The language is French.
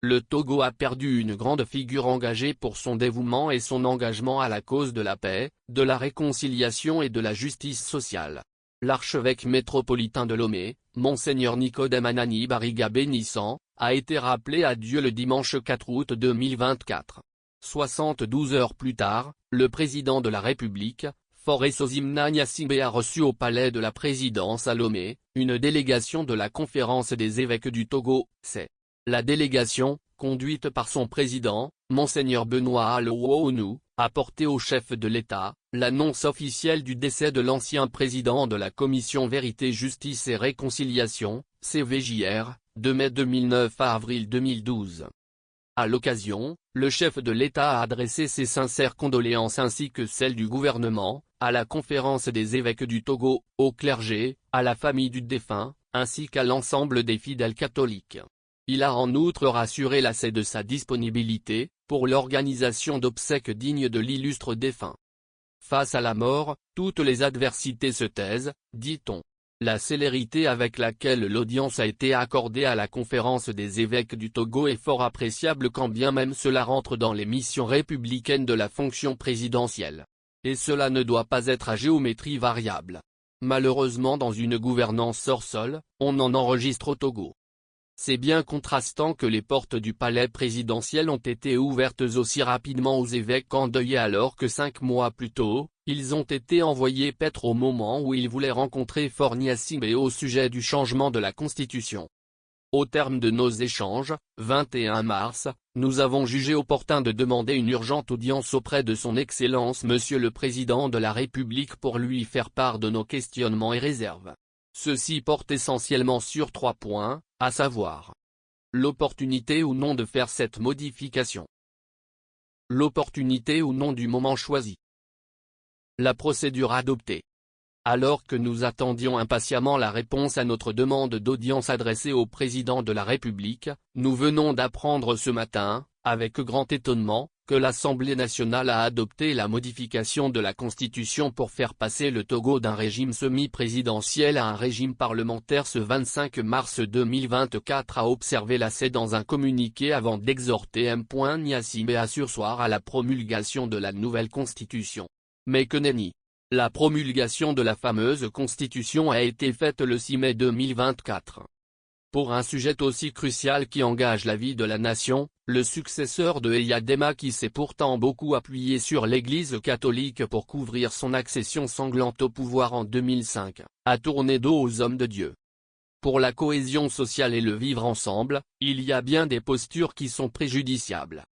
Le Togo a perdu une grande figure engagée pour son dévouement et son engagement à la cause de la paix, de la réconciliation et de la justice sociale. L'archevêque métropolitain de Lomé, Monseigneur Nicodème Anani Bariga Bénissant, a été rappelé à Dieu le dimanche 4 août 2024. 72 heures plus tard, le président de la République, Faure Sozimna Gnassingbé a reçu au palais de la présidence à Lomé, une délégation de la conférence des évêques du Togo, c'est. La délégation, conduite par son président, Monseigneur Benoît Alewoonou, a porté au chef de l'État, l'annonce officielle du décès de l'ancien président de la Commission Vérité Justice et Réconciliation, CVJR, de mai 2009 à avril 2012. À l'occasion, le chef de l'État a adressé ses sincères condoléances ainsi que celles du gouvernement, à la conférence des évêques du Togo, au clergé, à la famille du défunt, ainsi qu'à l'ensemble des fidèles catholiques. Il a en outre rassuré l'AC de sa disponibilité, pour l'organisation d'obsèques dignes de l'illustre défunt. Face à la mort, toutes les adversités se taisent, dit-on. La célérité avec laquelle l'audience a été accordée à la conférence des évêques du Togo est fort appréciable quand bien même cela rentre dans les missions républicaines de la fonction présidentielle. Et cela ne doit pas être à géométrie variable. Malheureusement dans une gouvernance hors sol, on en enregistre au Togo. C'est bien contrastant que les portes du palais présidentiel ont été ouvertes aussi rapidement aux évêques endeuillés alors que 5 mois plus tôt, ils ont été envoyés paître au moment où ils voulaient rencontrer Faure Gnassingbé au sujet du changement de la Constitution. Au terme de nos échanges, 21 mars, nous avons jugé opportun de demander une urgente audience auprès de son Excellence Monsieur le Président de la République pour lui faire part de nos questionnements et réserves. Ceux-ci portent essentiellement sur 3 points, à savoir l'opportunité ou non de faire cette modification, l'opportunité ou non du moment choisi, la procédure adoptée. Alors que nous attendions impatiemment la réponse à notre demande d'audience adressée au président de la République, nous venons d'apprendre ce matin, avec grand étonnement, que l'Assemblée nationale a adopté la modification de la Constitution pour faire passer le Togo d'un régime semi-présidentiel à un régime parlementaire ce 25 mars 2024 a observé l'AC dans un communiqué avant d'exhorter M. Gnassingbé à surseoir à la promulgation de la nouvelle Constitution. Mais que nenni. La promulgation de la fameuse Constitution a été faite le 6 mai 2024. Pour un sujet aussi crucial qui engage la vie de la nation, le successeur de Eyadema qui s'est pourtant beaucoup appuyé sur l'Église catholique pour couvrir son accession sanglante au pouvoir en 2005, a tourné dos aux hommes de Dieu. Pour la cohésion sociale et le vivre ensemble, il y a bien des postures qui sont préjudiciables.